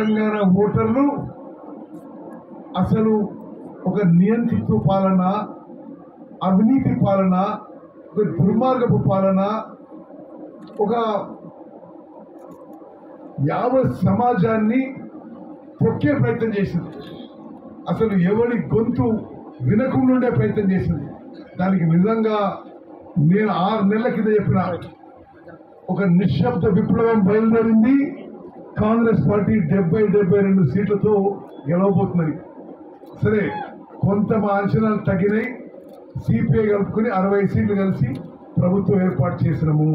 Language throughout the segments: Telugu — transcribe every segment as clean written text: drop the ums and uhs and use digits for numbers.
తెలంగాణ ఓటర్లు అసలు ఒక నియంత్రిత పాలన, అవినీతి పాలన, ఒక దుర్మార్గపు పాలన, ఒక యావత్ సమాజాన్ని తొక్కే ప్రయత్నం చేసింది. అసలు ఎవరి గొంతు వినకుండా ప్రయత్నం చేసింది. దానికి నిజంగా నేను 6 నెలల కింద చెప్పిన ఒక నిశ్శబ్ద విప్లవం బయలుదేరింది. కాంగ్రెస్ పార్టీ 70-72 సీట్లతో గెలవబోతున్నది. సరే, కొంత మా అంచనాలు తగ్గినాయి. సిపిఐ కలుపుకుని 60 సీట్లు కలిసి ప్రభుత్వం ఏర్పాటు చేసినాము.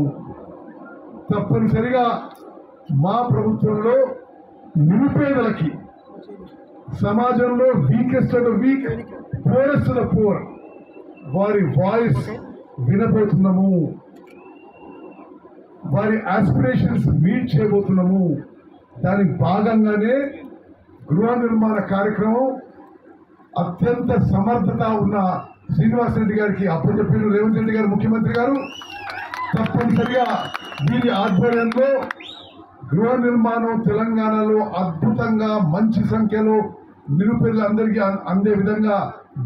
తప్పనిసరిగా మా ప్రభుత్వంలో నిరుపేదలకి, సమాజంలో weakest of the weak, poorest of the poor వారి వాయిస్ వినబోతున్నాము. వారి ఆస్పిరేషన్స్ మీట్ చేయబోతున్నాము. దానికి భాగంగానే గృహ నిర్మాణ కార్యక్రమం అత్యంత సమర్థత ఉన్న శ్రీనివాస్ రెడ్డి గారికి అప్పచెప్పిన రేవంత్ రెడ్డి గారు ముఖ్యమంత్రి గారు తప్పనిసరిగా వీరి ఆధ్వర్యంలో గృహ నిర్మాణం తెలంగాణలో అద్భుతంగా మంచి సంఖ్యలో నిరుపేదలందరికీ అందే విధంగా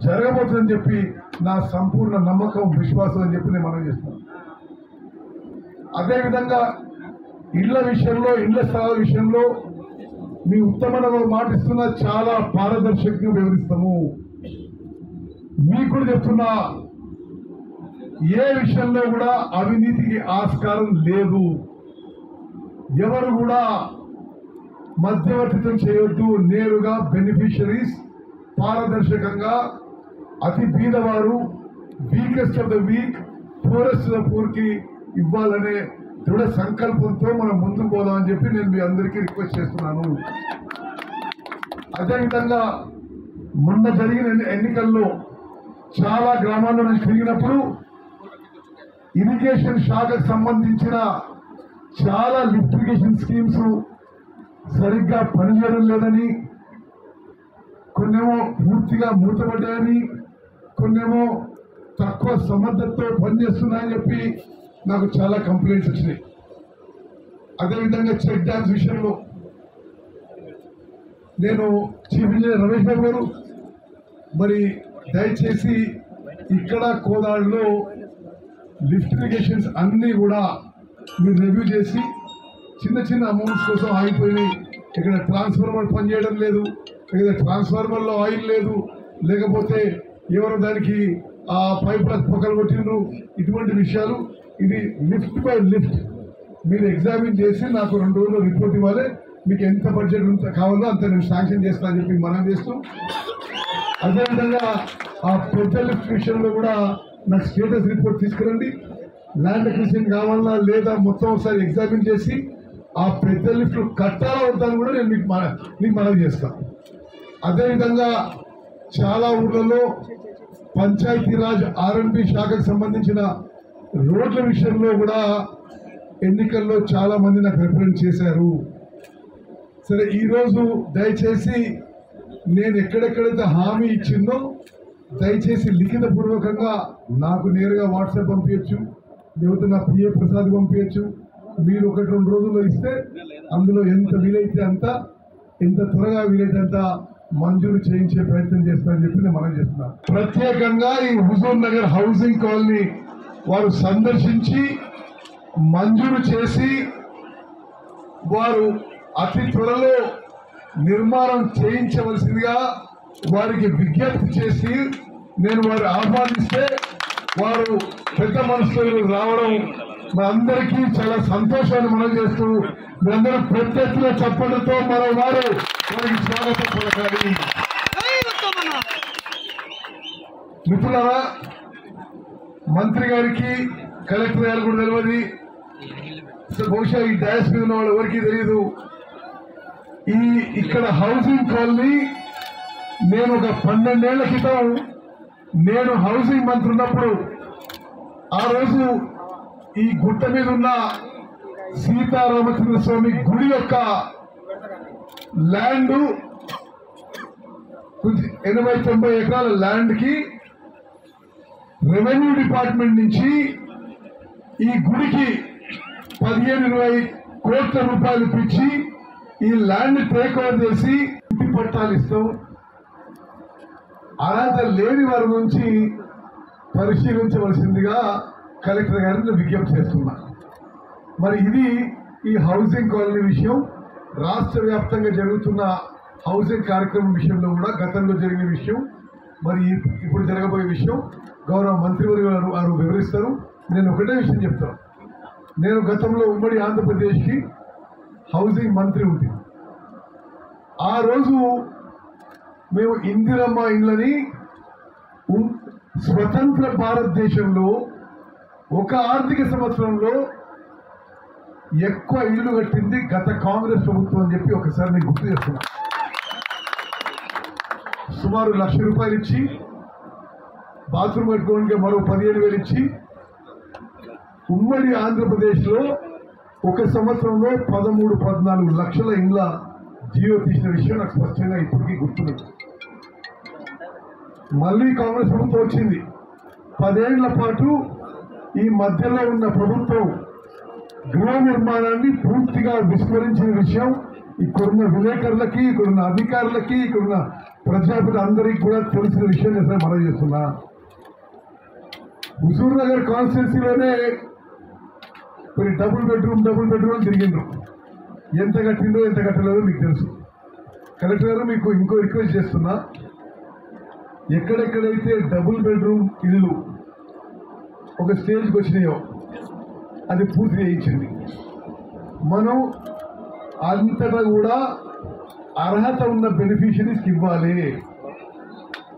జరగబోతుందని చెప్పి నా సంపూర్ణ నమ్మకం, విశ్వాసం అని చెప్పి నేను మనం చేస్తున్నాను. అదేవిధంగా ఇళ్ల విషయంలో, ఇళ్ల స్థలాల విషయంలో మీ ఉత్తమమైన మాటిస్తున్న చాలా పారదర్శకంగా వివరిస్తాము. మీకు కూడా చెప్తున్నా, ఏ విషయంలో కూడా అవినీతికి ఆస్కారం లేదు. ఎవరు కూడా మధ్యవర్తిత్వం చేయొద్దు. నేరుగా బెనిఫిషరీస్ పారదర్శకంగా అతి బీదవారు, weakest of the weak, poorest of the poor కి ఇవ్వాలనే దృఢ సంకల్పంతో మనం ముందుకు పోదామని చెప్పి నేను మీ అందరికీ రిక్వెస్ట్ చేస్తున్నాను. అదేవిధంగా మొన్న జరిగిన ఎన్నికల్లో చాలా గ్రామాల్లో నేను తిరిగినప్పుడు ఇరిగేషన్ శాఖకు సంబంధించిన చాలా లిఫ్ట్ ఇరిగేషన్ స్కీమ్స్ సరిగ్గా పనిచేయడం లేదని, కొన్నేమో పూర్తిగా మూతపడ్డాయని, కొన్నేమో తక్కువ సమర్థతతో పనిచేస్తున్నాయని చెప్పి నాకు చాలా కంప్లైంట్స్ వచ్చినాయి. అదేవిధంగా చెక్ డ్యామ్స్ విషయంలో నేను చీఫ్ ఇంజనీర్ రమేష్ బాబు గారు, మరి దయచేసి ఇక్కడ కోదాడులో లిఫ్ట్ ఇరిగేషన్స్ అన్నీ కూడా మీరు రివ్యూ చేసి, చిన్న చిన్న అమౌంట్స్ కోసం ఆగిపోయి, ఇక్కడ ట్రాన్స్ఫార్మర్ పనిచేయడం లేదు, ఇక్కడ ట్రాన్స్ఫార్మర్లో ఆయిల్ లేదు, లేకపోతే ఎవరు దానికి ఆ పైప్ పక్కన కొట్టిండ్రు, ఇటువంటి విషయాలు. ఇది లిఫ్ట్ బై లిఫ్ట్ మీరు ఎగ్జామిన్ చేసి నాకు 2 రోజుల్లో రిపోర్ట్ ఇవ్వాలి. మీకు ఎంత బడ్జెట్ కావాలో అంత నేను శాంక్షన్ చేస్తానని చెప్పి మనం చేస్తూ, అదేవిధంగా ఆ పెద్ద లిఫ్ట్ విషయంలో కూడా నాకు స్టేటస్ రిపోర్ట్ తీసుకురండి. ల్యాండ్ అక్విజిషన్ కావాలా లేదా మొత్తం ఒకసారి ఎగ్జామిన్ చేసి ఆ పెద్ద లిఫ్ట్ కట్టాలా వద్దని కూడా నేను మీకు మనవి చేస్తాను. అదేవిధంగా చాలా ఊర్లలో పంచాయతీరాజ్ R&B శాఖకు సంబంధించిన రోడ్ల విషయంలో కూడా ఎన్నికల్లో చాలా మంది నాకు రిప్రజెంట్ చేశారు. సరే, ఈరోజు దయచేసి నేను ఎక్కడెక్కడైతే హామీ ఇచ్చిందో దయచేసి లిఖిత పూర్వకంగా నాకు నేరుగా వాట్సాప్ పంపించచ్చు, లేకపోతే నా PA ప్రసాద్ పంపించచ్చు. మీరు 1-2 రోజుల్లో ఇస్తే అందులో ఎంత వీలైతే అంత, ఎంత త్వరగా వీలైతే అంత మంజూరు చేయించే ప్రయత్నం చేస్తానని చెప్పి నేను మనం చేస్తున్నాను. ప్రత్యేకంగా ఈ హుజూర్ నగర్ హౌసింగ్ కాలనీ వారు సందర్శించి మంజూరు చేసి వారు అతి త్వరలో నిర్మాణం చేయించవలసిందిగా వారికి విజ్ఞప్తి చేసి నేను వారు ఆహ్వానిస్తే వారు పెద్ద మనసులో రావడం మా అందరికీ చాలా సంతోషాన్ని మనం చేస్తూ, మీరందరూ పెద్ద ఎత్తున చప్పట్లతో మరో వారు వారికి స్వాగతం పలకాలి. మిత్రులారా, మంత్రి గారికి, కలెక్టర్ గారు కూడా తెలియదు, బహుశా ఈ డాష్ మీద ఉన్న వాళ్ళు ఎవరికి తెలియదు. ఇక్కడ హౌసింగ్ కాలనీ నేను ఒక 12 ఏళ్ల క్రితం నేను హౌసింగ్ మంత్రి ఉన్నప్పుడు ఆ రోజు ఈ గుట్ట మీద ఉన్న సీతారామచంద్ర స్వామి గుడి యొక్క ల్యాండ్ 80-90 ఎకరాల ల్యాండ్ కి రెవెన్యూ డిపార్ట్మెంట్ నుంచి ఈ గుడికి 15-20 కోట్ల రూపాయలు పిచ్చి ఈ ల్యాండ్ టేక్ ఓవర్ చేసి ఇంటి పట్టాలు ఇస్తాం, అర్హత లేని వారి నుంచి పరిశీలించవలసిందిగా కలెక్టర్ గారిని విజ్ఞప్తి చేస్తున్నా. మరి ఇది ఈ హౌసింగ్ కాలనీ విషయం. రాష్ట్ర వ్యాప్తంగా జరుగుతున్న హౌసింగ్ కార్యక్రమం విషయంలో కూడా గతంలో జరిగిన విషయం, మరి ఇప్పుడు జరగబోయే విషయం గౌరవ మంత్రివర్యులు వారు వివరిస్తారు. నేను ఒకటే విషయం చెప్తాను. నేను గతంలో ఉమ్మడి ఆంధ్రప్రదేశ్కి హౌసింగ్ మంత్రి ఉంది. ఆ రోజు మేము ఇందిరమ్మ ఇండ్లని స్వతంత్ర భారతదేశంలో ఒక ఆర్థిక సంవత్సరంలో ఎక్కువ ఇల్లు కట్టింది గత కాంగ్రెస్ ప్రభుత్వం అని చెప్పి ఒకసారి నేను గుర్తు చేస్తున్నా. సుమారు ₹1,00,000 ఇచ్చి బాత్రూమ్ కట్టుకోవడానికి మరో 15,000 ఇచ్చి ఉమ్మడి ఆంధ్రప్రదేశ్లో ఒక సంవత్సరంలో 13-14 లక్షల ఇండ్ల జియో తీసిన విషయం నాకు స్పష్టంగా ఇప్పటికీ గుర్తున్నది. మళ్ళీ కాంగ్రెస్ ప్రభుత్వం వచ్చింది. 10 ఏళ్ల పాటు ఈ మధ్యలో ఉన్న ప్రభుత్వం గృహ నిర్మాణాన్ని పూర్తిగా విస్మరించిన విషయం ఇక్కడున్న విలేకరులకి, ఇక్కడున్న అధికారులకి, ఇక్కడున్న ప్రజాపతి అందరికీ కూడా తెలిసిన విషయం నేను మనం చేస్తున్నా. హుజూర్ నగర్ కాన్స్టిట్యున్సీలోనే కొన్ని డబుల్ బెడ్రూమ్ తిరిగిండ్రు. ఎంత కట్టిందో ఎంత కట్టలేదో మీకు తెలుసు. కలెక్టర్ గారు మీకు ఇంకో రిక్వెస్ట్ చేస్తున్నా, ఎక్కడెక్కడైతే డబుల్ బెడ్రూమ్ ఇల్లు ఒక స్టేజ్కి వచ్చినాయో అది పూర్తి చేయించింది. మనం అంతటా కూడా అర్హత ఉన్న బెనిఫిషరీస్కి ఇవ్వాలి.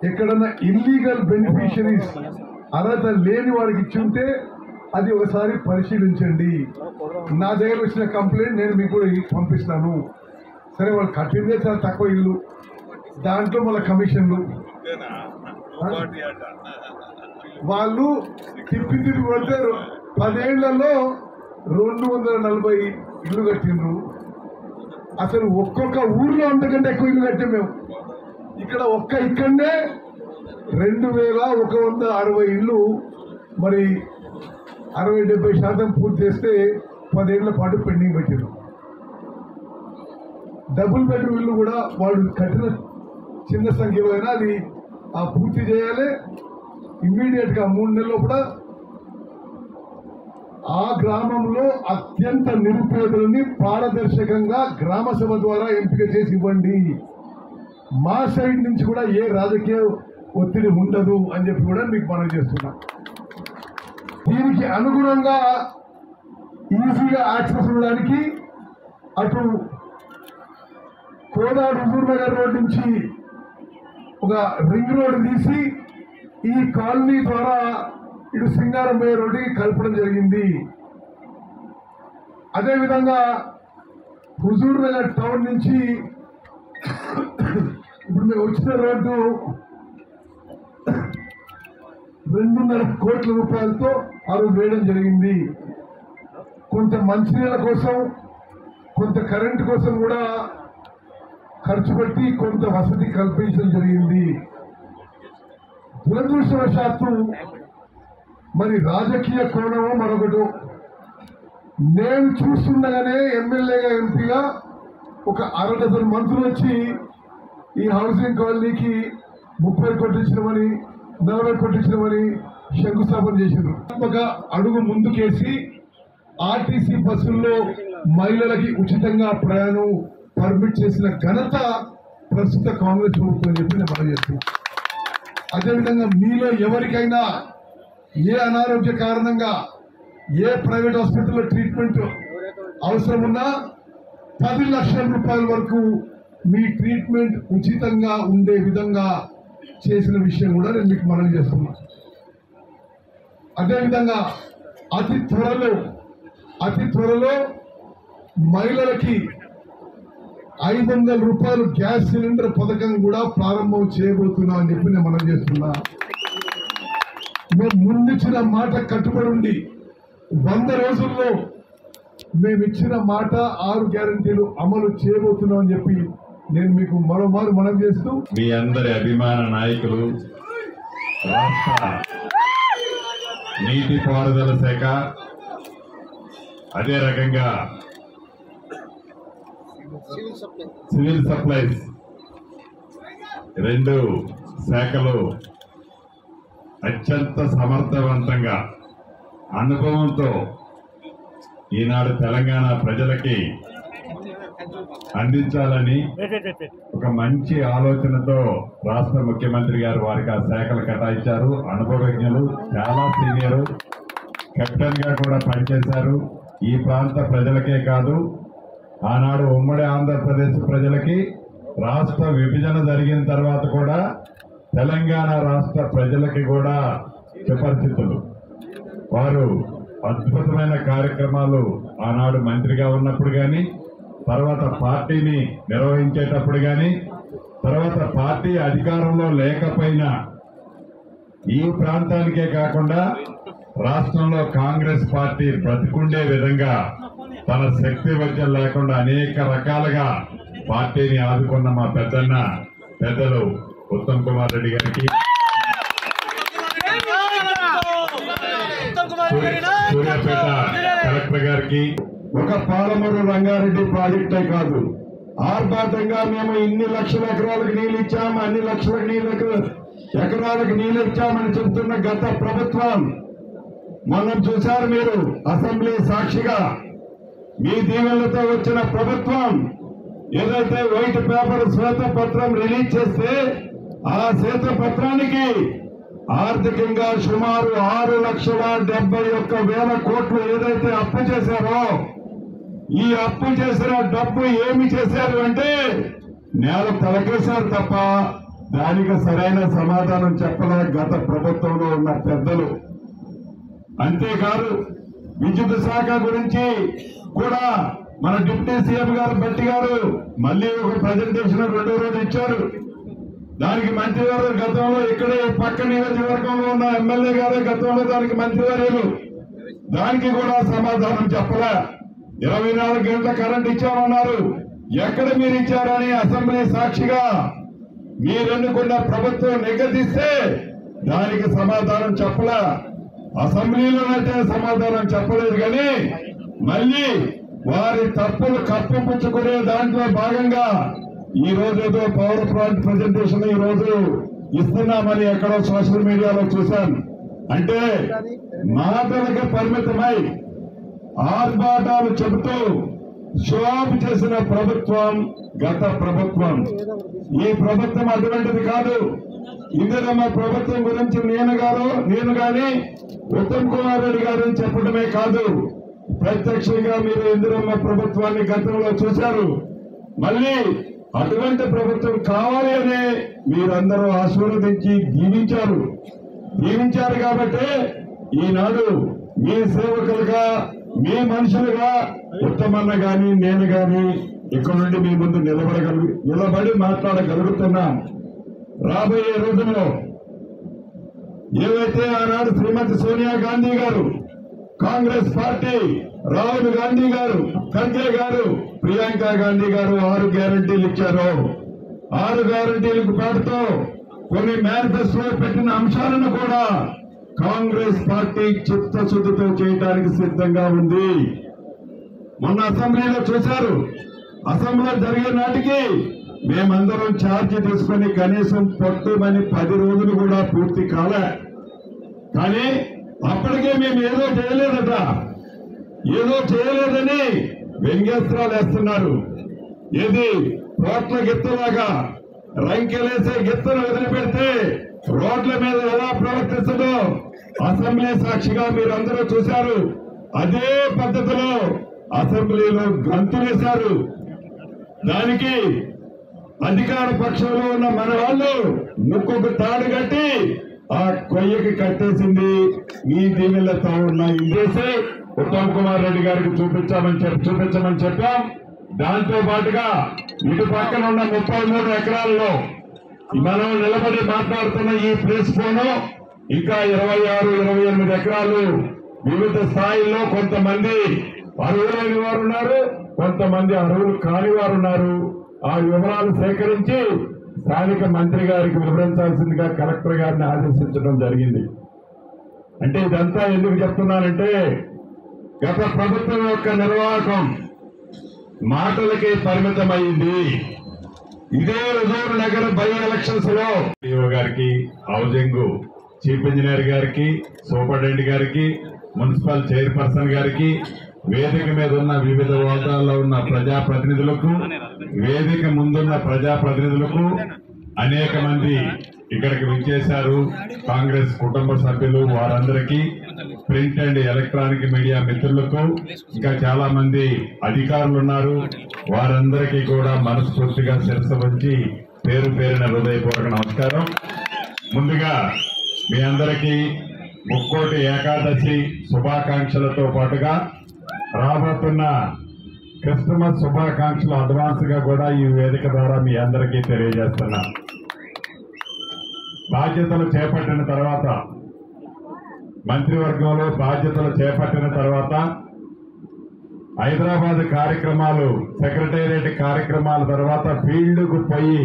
ఎక్కడన్నా ఇల్లీగల్ బెనిఫిషరీస్ అర్హత లేని వారికి ఇచ్చి ఉంటే అది ఒకసారి పరిశీలించండి. నా దగ్గర వచ్చిన కంప్లైంట్ నేను మీకు కూడా పంపిస్తాను. సరే, వాళ్ళు కట్టిందే చాలా తక్కువ ఇల్లు, దాంట్లో మళ్ళీ కమిషన్లు, వాళ్ళు తిప్పి కొడితే 10 ఏళ్లలో 240 ఇల్లు కట్టిండ్రు. అసలు ఒక్కొక్క ఊర్లో అంతకంటే ఎక్కువ ఇల్లు కట్టాం మేము. ఇక్కడనే 2,160 ఇల్లు మరి 60-70% పూర్తి చేస్తే 10 ఏళ్ల పాటు పెండింగ్ పెట్టారు. డబుల్ బెడ్రూమ్ ఇల్లు కూడా వాళ్ళు కట్టిన చిన్న సంఖ్యలో అయినా అది పూర్తి చేయాలి. ఇమ్మీడియట్గా 3 నెలల్లో కూడా ఆ గ్రామంలో అత్యంత నిరుపేదలని పారదర్శకంగా గ్రామ సభ ద్వారా ఎంపిక చేసి ఇవ్వండి. మా సైడ్ నుంచి కూడా ఏ రాజకీయ ఒత్తిడి ఉండదు అని చెప్పి కూడా మీకు మనం చేస్తున్నాం. దీనికి అనుగుణంగా ఈజీగా యాక్సెస్ ఉండడానికి అటు కోదాడు హుజూర్ నగర్ రోడ్ నుంచి ఒక రింగ్ రోడ్ తీసి ఈ కాలనీ ద్వారా ఇటు సింగారమయ్య రోడ్డుకి కలపడం జరిగింది. అదేవిధంగా హుజూర్ నగర్ టౌన్ నుంచి ఇప్పుడు మేము వచ్చిన రోడ్డు 2.5 కోట్ల రూపాయలతో వేయడం జరిగింది. కొంత మంచినీళ్ళ కోసం, కొంత కరెంటు కోసం కూడా ఖర్చు పెట్టి కొంత వసతి కల్పించడం జరిగింది. దురదృష్టవశాత్తు మరి రాజకీయ కోణమో మరొకటి, నేను చూస్తుండగానే ఎమ్మెల్యేగా ఎంపీగా ఒక 6 డజన్ మంత్రులు వచ్చి ఈ హౌసింగ్ కాలనీకి 30 కోట్లు ఇచ్చినామని 40 కోట్లు ఇచ్చినామని శంకుస్థాపన చేశారు. ఒక అడుగు ముందుకేసి ఆర్టీసీ బస్సుల్లో మహిళలకి ఉచితంగా ప్రయాణం పర్మిట్ చేసిన ఘనత ప్రస్తుత కాంగ్రెస్ ప్రభుత్వం అని చెప్పి నేను మనం చేస్తున్నాను. అదేవిధంగా మీలో ఎవరికైనా ఏ అనారోగ్య కారణంగా ఏ ప్రైవేట్ హాస్పిటల్లో ట్రీట్మెంట్ అవసరం ఉన్నా 10 లక్షల రూపాయల వరకు మీ ట్రీట్మెంట్ ఉచితంగా ఉండే విధంగా చేసిన విషయం కూడా నేను మీకు మనం చేస్తున్నా. అదేవిధంగా అతి త్వరలో మహిళలకి 500 రూపాయలు గ్యాస్ సిలిండర్ పథకం కూడా ప్రారంభం చేయబోతున్నాం అని చెప్పి నేను మనం చేస్తున్నా. మేము ముందిచ్చిన మాట కట్టుబడి ఉండి 100 రోజుల్లో మేము ఇచ్చిన మాట 6 గ్యారంటీలు అమలు చేయబోతున్నాం అని చెప్పి నేను మీకు మరోమారు మనం చేస్తూ, మీ అందరి అభిమాన నాయకులు, రాష్ట్ర నీటిపారుదల శాఖ, అదే రకంగా సివిల్ సప్లైస్ 2 శాఖలు అత్యంత సమర్థవంతంగా అనుభవంతో ఈనాడు తెలంగాణ ప్రజలకి అందించాలని ఒక మంచి ఆలోచనతో రాష్ట్ర ముఖ్యమంత్రి గారు వారికి ఆ శాఖలు కేటాయించారు. అనుభవజ్ఞులు, చాలా సీనియర్, కెప్టెన్ గా కూడా పనిచేశారు. ఈ ప్రాంత ప్రజలకే కాదు, ఆనాడు ఉమ్మడి ఆంధ్రప్రదేశ్ ప్రజలకి రాష్ట్ర విభజన జరిగిన తర్వాత కూడా తెలంగాణ రాష్ట్ర ప్రజలకి కూడా సుపరిచితులు. వారు అద్భుతమైన కార్యక్రమాలు ఆనాడు మంత్రిగా ఉన్నప్పుడు కానీ, తర్వాత పార్టీని నిర్వహించేటప్పుడు కానీ, తర్వాత పార్టీ అధికారంలో లేకపోయినా ఈ ప్రాంతానికే కాకుండా రాష్ట్రంలో కాంగ్రెస్ పార్టీ బ్రతికుండే విధంగా తన శక్తి వైద్యం లేకుండా అనేక రకాలుగా పార్టీని ఆదుకున్న మా పెద్దలు ఉత్తమ్ కుమార్ రెడ్డి గారికి, సూర్యాపేట కలెక్టర్ గారికి, ఒక పాలమూరు రంగారెడ్డి ప్రాజెక్టే కాదు, ఆర్భాటంగా మేము ఇన్ని లక్షల ఎకరాలకు నీళ్ళు ఇచ్చాము, అన్ని లక్షల ఎకరాలకు నీళ్ళు ఇచ్చామని చెబుతున్న గత ప్రభుత్వం మొన్న చూశారు మీరు అసెంబ్లీ సాక్షిగా. మీ దీవెనలతో వచ్చిన ప్రభుత్వం ఏదైతే వైట్ పేపర్ శ్వేతపత్రం రిలీజ్ చేస్తే ఆ శ్వేతపత్రానికి ఆర్థికంగా సుమారు 6,71,000 కోట్లు ఏదైతే అప్పు చేశారో, ఈ అప్పు చేసిన డబ్బు ఏమి చేశారు అంటే నేల తలకేశారు తప్ప దానికి సరైన సమాధానం చెప్పలే గత ప్రభుత్వంలో ఉన్న పెద్దలు. అంతేకాదు విద్యుత్ శాఖ గురించి కూడా మన డిప్యూటీ సీఎం గారు భట్టి గారు మళ్ళీ ఒక ప్రజెంటేషన్ 2వ రోజు ఇచ్చారు. దానికి మంత్రివారు గతంలో ఇక్కడే పక్క నియోజకవర్గంలో ఉన్న ఎమ్మెల్యే గారే గతంలో దానికి మంత్రివారు, దానికి కూడా సమాధానం చెప్పలే. 24 గంటల కరెంట్ ఇచ్చామన్నారు, ఎక్కడ మీరు ఇచ్చారని అసెంబ్లీ సాక్షిగా మీరెన్నుకున్న ప్రభుత్వం నిగదిస్తే దానికి సమాధానం చెప్పలే. అసెంబ్లీలోనైతే సమాధానం చెప్పలేదు, కానీ మళ్ళీ వారి తప్పులు కప్పిపుచ్చుకునే దాంట్లో భాగంగా ఈ రోజు ఏదో పవర్ పాయింట్ ప్రజెంటేషన్ ఈ రోజు ఇస్తున్నామని ఎక్కడో సోషల్ మీడియాలో చూశాను. అంటే మాటలకు పరిమితమై ఆర్భాటాలు చెబుతూ షోఆఫ్ చేసిన ప్రభుత్వం గత ప్రభుత్వం. ఈ ప్రభుత్వం అటువంటిది కాదు. ఇందిరమ్మ ప్రభుత్వం గురించి నేను గాని ఉత్తమ్ కుమార్ రెడ్డి గారు చెప్పడమే కాదు, ప్రత్యక్షంగా మీరు ఇందిరమ్మ ప్రభుత్వాన్ని గతంలో చూశారు. మళ్ళీ అటువంటి ప్రభుత్వం కావాలి అని మీరందరూ ఆశీర్వదించి దీవించారు కాబట్టి ఈనాడు మీ సేవకులుగా, మీ మనుషులుగా ఉత్తమన్న గాని నేను గాని ఇక్కడ నుండి మీ ముందు నిలబడి మాట్లాడగలుగుతున్నాం. రాబోయే రోజుల్లో ఏవైతే ఆనాడు శ్రీమతి సోనియా గాంధీ గారు, కాంగ్రెస్ పార్టీ, రాహుల్ గాంధీ గారు, ఖర్గే గారు, ప్రియాంక గాంధీ గారు 6 గ్యారంటీలు ఇచ్చారు. 6 గ్యారంటీలకు పేరుతో కొన్ని మేనిఫెస్టోలో పెట్టిన అంశాలను కూడా కాంగ్రెస్ పార్టీ చిత్తశుద్ధితో చేయడానికి సిద్ధంగా ఉంది. మొన్న అసెంబ్లీలో చూశారు. అసెంబ్లీ జరిగే నాటికి మేమందరం ఛార్జీ తీసుకుని కనీసం పట్టుమని 10 రోజులు కూడా పూర్తి కాలే. కానీ అప్పటికే మేము ఏదో చేయలేదని వ్యంగ్యాస్త్రాలు వేస్తున్నారు. ఏది రోడ్ల గిత్తలాగా రంకెలేసే గిత్తను వదిలిపెడితే రోడ్ల మీద ఎలా ప్రవర్తిస్తుందో అసెంబ్లీ సాక్షిగా మీరందరూ చూశారు. అదే పద్ధతిలో అసెంబ్లీలో గంతులేశారు. దానికి అధికార పక్షంలో ఉన్న మన వాళ్ళు ముక్కుకు తాడు కట్టి ఆ కొయ్యకి కట్టేసింది మీ దీవెనలతో ఉన్న ఇందేసి ఉత్తమ్ కుమార్ రెడ్డి గారికి చూపించమని చెప్పాం. దాంతో పాటుగా ఇటు పక్కన ఉన్న 33 ఎకరాల్లో మనం నిలబడి మాట్లాడుతున్న ఈ ప్లేస్ ఫోను ఇంకా 26-28 ఎకరాలు వివిధ స్థాయిల్లో కొంతమంది అర్హులైన వారు ఉన్నారు, కొంతమంది అర్హులు కాని వారు ఉన్నారు. ఆ వివరాలు సేకరించి స్థానిక మంత్రి గారికి వివరించాల్సిందిగా కలెక్టర్ గారిని ఆదేశించడం జరిగింది. అంటే ఇదంతా ఎందుకు చెప్తున్నానంటే గత ప్రభుత్వం యొక్క నిర్వాహకం మాటలకే పరిమితమైంది. ఇదే హుజూర్ నగర్ బై ఎలక్షన్స్ లో గారికి, హౌసింగ్ చీఫ్ ఇంజనీర్ గారికి, సూపరింటెండెంట్ గారికి, మున్సిపల్ చైర్పర్సన్ గారికి, వేదిక మీద ఉన్న వివిధ హోదాల్లో ఉన్న ప్రజాప్రతినిధులకు, వేదిక ముందున్న ప్రజాప్రతినిధులకు, అనేక మంది ఇక్కడికి విచ్చేశారు. కాంగ్రెస్ కుటుంబ సభ్యులు, వారందరికీ, ప్రింట్ అండ్ ఎలక్ట్రానిక్ మీడియా మిత్రులకు, ఇంకా చాలా మంది అధికారులు ఉన్నారు. వారందరికీ కూడా మనస్ఫూర్తిగా శిరస్సు వంచి పేరు పేరున హృదయపూర్వక నమస్కారం. ముందుగా మీ అందరికీ ముక్కోటి ఏకాదశి శుభాకాంక్షలతో పాటుగా రాబోతున్న క్రిస్మస్ శుభాకాంక్షలు అడ్వాన్స్ గా కూడా ఈ వేదిక ద్వారా మీ అందరికీ తెలియజేస్తున్నా. బాధ్యతలు చేపట్టిన తర్వాత, మంత్రివర్గంలో బాధ్యతలు చేపట్టిన తర్వాత హైదరాబాద్ కార్యక్రమాలు, సెక్రటేరియట్ కార్యక్రమాల తర్వాత ఫీల్డ్కు పోయి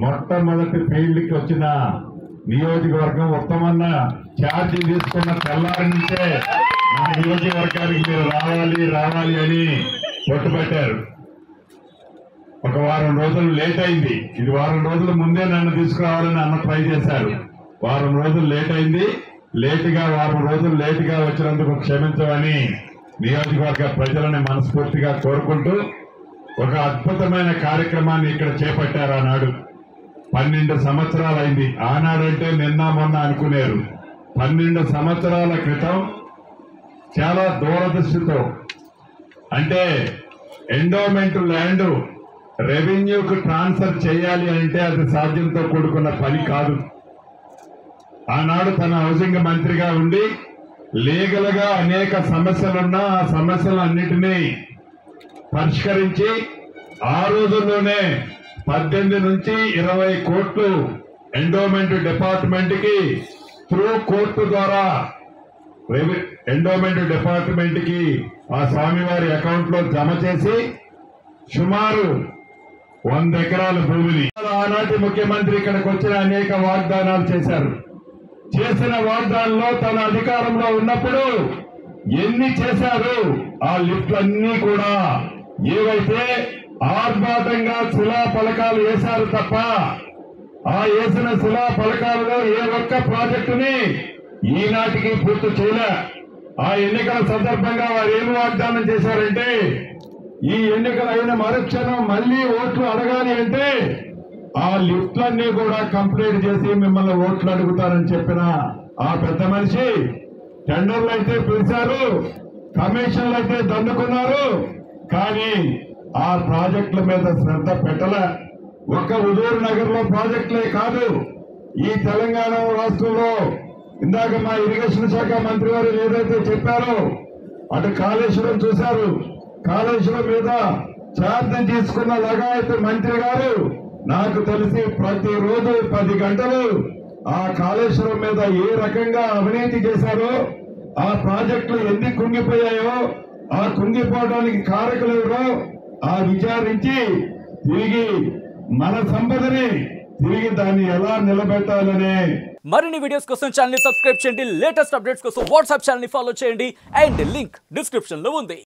మొట్టమొదటి ఫీల్డ్కి వచ్చిన నియోజకవర్గం ఉత్తమన్న ఛార్జీ తీసుకున్న తెల్లారి నుంచే మన నియోజకవర్గానికి మీరు రావాలి అని పట్టుబట్టారు. ఒక వారం రోజులు లేట్ అయింది. ఇది వారం రోజుల ముందే నన్ను తీసుకురావాలని అన్న ట్రై చేశారు. వారం రోజులు లేట్ అయింది. వారం రోజులు లేటుగా వచ్చినందుకు క్షమించమని నియోజకవర్గ ప్రజలని మనస్ఫూర్తిగా కోరుకుంటూ ఒక అద్భుతమైన కార్యక్రమాన్ని ఇక్కడ చేపట్టారు. ఆనాడు 12 సంవత్సరాలైంది. ఆనాడంటే నిన్న మొన్న అనుకునేరు. 12 సంవత్సరాల క్రితం చాలా దూరదృష్టితో, అంటే ఎండోమెంట్ ల్యాండ్ రెవెన్యూకు ట్రాన్స్ఫర్ చేయాలి అంటే అది సాధ్యంతో కూడుకున్న పని కాదు. ఆనాడు తన హౌసింగ్ మంత్రిగా ఉండి లీగల్ గా అనేక సమస్యలున్నా ఆ సమస్యలన్నిటినీ పరిష్కరించి ఆ రోజుల్లోనే 18 నుంచి 20 కోట్లు ఎండోమెంట్ డిపార్ట్మెంట్ కి త్రూ కోర్టు ద్వారా ఎండోమెంట్ డిపార్ట్మెంట్ కి ఆ స్వామివారి అకౌంట్ లో జమ చేసి సుమారు 100 ఎకరాల భూమిని ఆనాటి ముఖ్యమంత్రి ఇక్కడికి వచ్చిన అనేక వాగ్దానాలు చేశారు. చేసిన వాగ్దానంలో తన అధికారంలో ఉన్నప్పుడు ఎన్ని చేశారు? ఆ లిఫ్ట్లన్నీ కూడా ఏవైతే ఆర్భాటంగా శిలా పలకాలు వేశారు తప్ప ఆ వేసిన శిలా పలకాలలో ఏ ఒక్క ప్రాజెక్టుని ఈనాటికి పూర్తి చేయలే. ఆ ఎన్నికల సందర్భంగా వారు ఏమి వాగ్దానం చేశారంటే, ఈ ఎన్నికలు అయిన మరుక్షణం మళ్లీ ఓట్లు అడగాలి అంటే ఆ లిఫ్ట్లన్నీ కూడా కంప్లీట్ చేసి మిమ్మల్ని ఓట్లు అడుగుతారని చెప్పిన ఆ పెద్ద మనిషి టెండర్లు అయితే పిలిచారు, కమిషన్లు అయితే దండుకున్నారు. కానీ ఆ ప్రాజెక్టుల మీద శ్రద్ధ పెట్టలే. ఒక్క హుజూర్ నగర్ లో ప్రాజెక్టులే కాదు, ఈ తెలంగాణ రాష్ట్రంలో ఇందాక మా ఇరిగేషన్ శాఖ మంత్రి వారు ఏదైతే చెప్పారో, అటు కాళేశ్వరం చూశారు. కాళేశ్వరం మీద ఛార్జ్ తీసుకున్న లగాయత్ మంత్రి గారు నాకు తెలిసి ప్రతిరోజు 10 గంటలు ఆ కాళేశ్వరం మీద ఏ రకంగా అవినీతి చేశారో, ఆ ప్రాజెక్టులు ఎన్ని కుంగిపోయాయో, ఆ కుంగిపోవడానికి కారకులు ఎవరో ఆ విచారించి తిరిగి మన సంపదని తిరిగి దాన్ని ఎలా నిలబెట్టాలనే మరిన్ని వీడియోస్ కోసం ఛానల్ ని సబ్స్క్రైబ్ చేయండి. లేటెస్ట్ అప్డేట్స్ కోసం వాట్సాప్ ఛానల్ ని ఫాలో చేయండి. అండ్ లింక్ డిస్క్రిప్షన్ లో ఉంది.